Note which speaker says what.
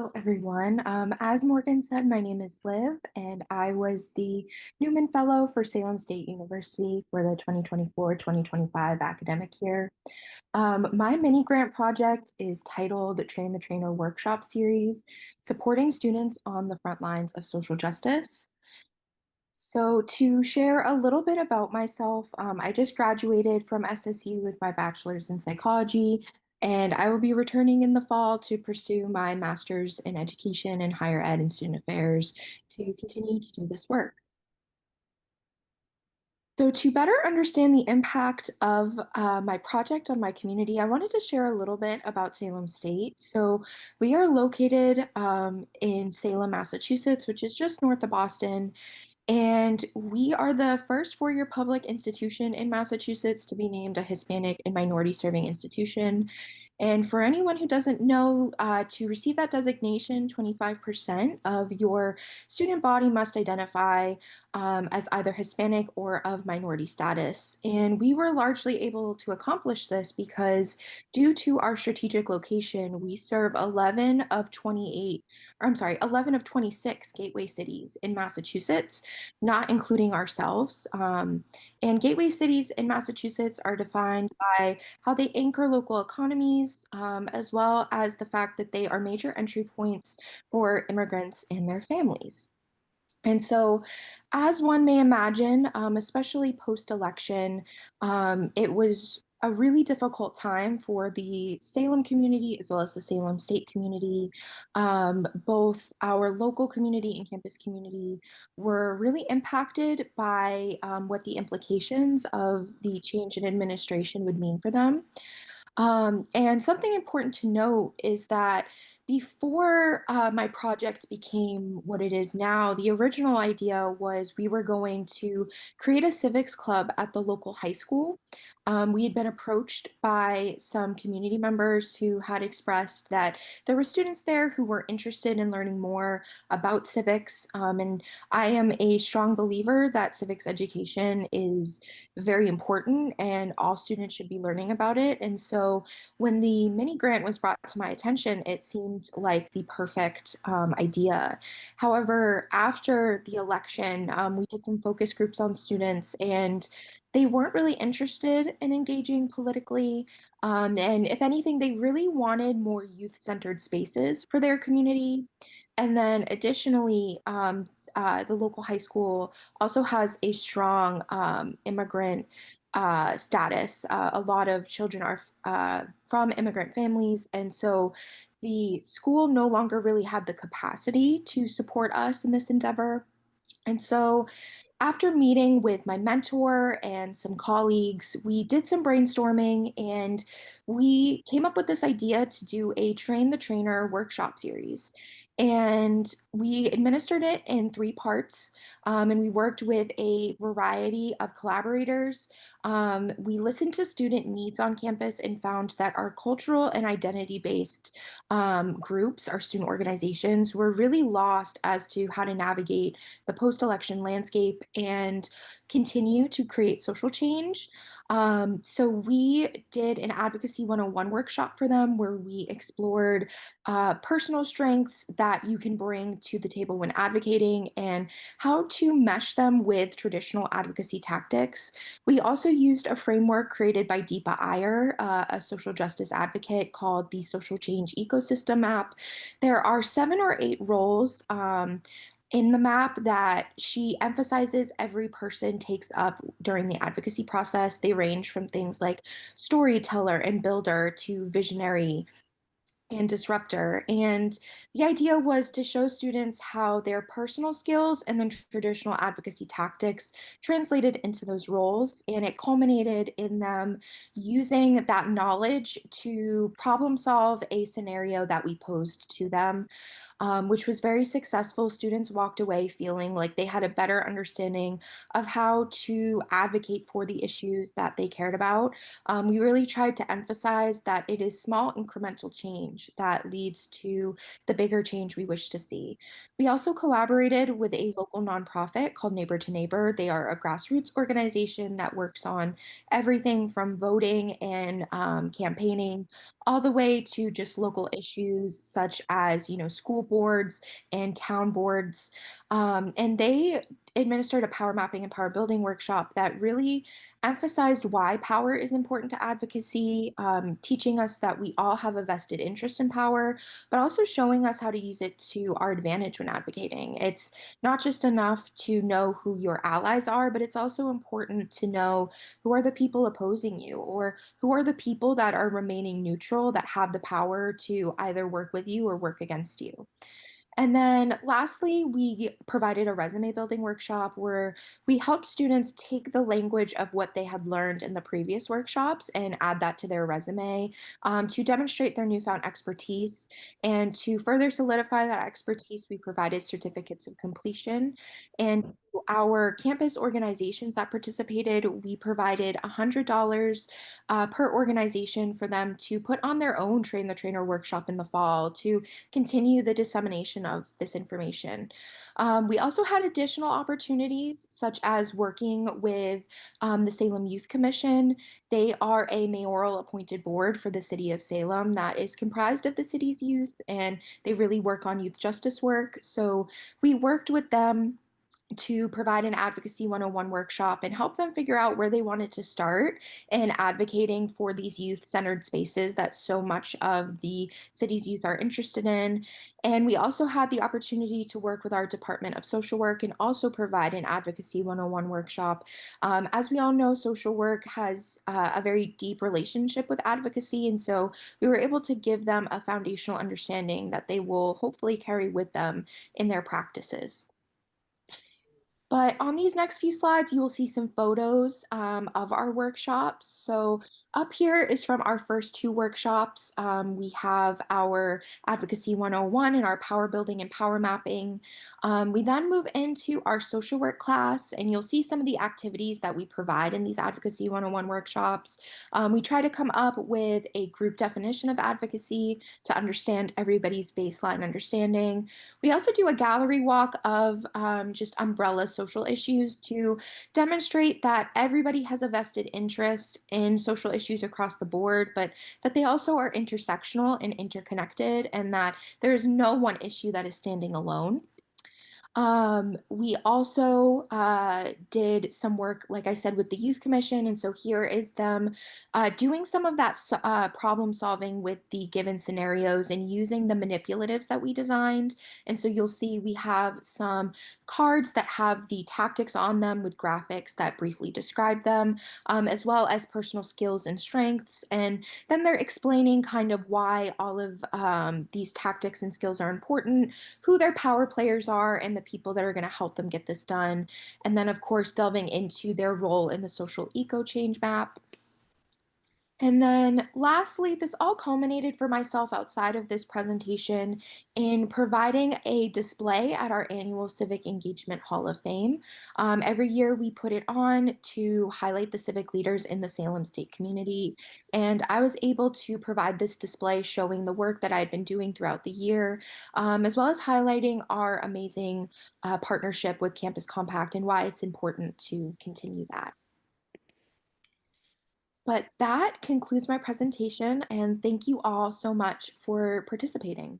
Speaker 1: Hello, everyone. As Morgan said, my name is Liv, and I was the Newman Fellow for Salem State University for the 2024-2025 academic year. My mini grant project is titled Train the Trainer Workshop Series, supporting students on the front lines of social justice. So, to share a little bit about myself, I just graduated from SSU with my bachelor's in psychology, and I will be returning in the fall to pursue my master's in education and higher ed and student affairs to continue to do this work. So, to better understand the impact of my project on my community, I wanted to share a little bit about Salem State. So, we are located in Salem, Massachusetts, which is just north of Boston. And we are the first four-year public institution in Massachusetts to be named a Hispanic and minority serving institution. And for anyone who doesn't know, to receive that designation, 25% of your student body must identify as either Hispanic or of minority status. And we were largely able to accomplish this because due to our strategic location, we serve 11 of 28, or I'm sorry, 11 of 26 gateway cities in Massachusetts, not including ourselves. And gateway cities in Massachusetts are defined by how they anchor local economies, as well as the fact that they are major entry points for immigrants and their families. And so, as one may imagine, especially post-election, it was a really difficult time for the Salem community as well as the Salem State community. Both our local community and campus community were really impacted by what the implications of the change in administration would mean for them. And something important to note is that before my project became what it is now, the original idea was we were going to create a civics club at the local high school. We had been approached by some community members who had expressed that there were students there who were interested in learning more about civics. And I am a strong believer that civics education is very important and all students should be learning about it. And so when the mini grant was brought to my attention, it seemed like the perfect idea. However, after the election, we did some focus groups on students and they weren't really interested in engaging politically. And if anything, they really wanted more youth centered spaces for their community. And then additionally, the local high school also has a strong immigrant status. A lot of children are from immigrant families, and so the school no longer really had the capacity to support us in this endeavor. And so after meeting with my mentor and some colleagues, we did some brainstorming and we came up with this idea to do a Train the Trainer workshop series. And we administered it in three parts, and we worked with a variety of collaborators. We listened to student needs on campus and found that our cultural and identity based groups, our student organizations, were really lost as to how to navigate the post election landscape and continue to create social change. So we did an Advocacy 101 workshop for them where we explored personal strengths that you can bring to the table when advocating and how to mesh them with traditional advocacy tactics. We also used a framework created by Deepa Iyer, a social justice advocate, called the Social Change Ecosystem Map. There are 7 or 8 roles in the map that she emphasizes every person takes up during the advocacy process. They range from things like storyteller and builder to visionary and disruptor. And the idea was to show students how their personal skills and then traditional advocacy tactics translated into those roles. And it culminated in them using that knowledge to problem solve a scenario that we posed to them, which was very successful. Students walked away feeling like they had a better understanding of how to advocate for the issues that they cared about. We really tried to emphasize that it is small incremental change that leads to the bigger change we wish to see. We also collaborated with a local nonprofit called Neighbor to Neighbor. They are a grassroots organization that works on everything from voting and campaigning all the way to just local issues such as, school boards and town boards. And they administered a power mapping and power building workshop that really emphasized why power is important to advocacy, teaching us that we all have a vested interest in power, but also showing us how to use it to our advantage when advocating. It's not just enough to know who your allies are, but it's also important to know who are the people opposing you, or who are the people that are remaining neutral that have the power to either work with you or work against you. And then lastly, we provided a resume building workshop where we helped students take the language of what they had learned in the previous workshops and add that to their resume, to demonstrate their newfound expertise. And to further solidify that expertise, we provided certificates of completion. And to our campus organizations that participated, we provided $100 per organization for them to put on their own Train the Trainer workshop in the fall to continue the dissemination of this information. We also had additional opportunities, such as working with the Salem Youth Commission. They are a mayoral appointed board for the city of Salem that is comprised of the city's youth, and they really work on youth justice work. So we worked with them to provide an Advocacy 101 workshop and help them figure out where they wanted to start in advocating for these youth centered spaces that so much of the city's youth are interested in. And we also had the opportunity to work with our Department of Social Work and also provide an Advocacy 101 workshop. As we all know, social work has a very deep relationship with advocacy. And so we were able to give them a foundational understanding that they will hopefully carry with them in their practices. But on these next few slides, you will see some photos of our workshops. So up here is from our first two workshops. We have our Advocacy 101 and our power building and power mapping. We then move into our social work class, and you'll see some of the activities that we provide in these Advocacy 101 workshops. We try to come up with a group definition of advocacy to understand everybody's baseline understanding. We also do a gallery walk of just umbrella social issues to demonstrate that everybody has a vested interest in social issues across the board, but that they also are intersectional and interconnected, and that there is no one issue that is standing alone. We also did some work, like I said, with the Youth Commission. And so here is them doing some of that problem solving with the given scenarios and using the manipulatives that we designed. And so you'll see we have some cards that have the tactics on them with graphics that briefly describe them, as well as personal skills and strengths. And then they're explaining kind of why all of these tactics and skills are important, who their power players are, and the people that are going to help them get this done. And then, of course, delving into their role in the social eco change map. And then lastly, this all culminated for myself outside of this presentation in providing a display at our annual Civic Engagement Hall of Fame. Every year we put it on to highlight the civic leaders in the Salem State community. And I was able to provide this display showing the work that I had been doing throughout the year, as well as highlighting our amazing partnership with Campus Compact and why it's important to continue that. But that concludes my presentation, and thank you all so much for participating.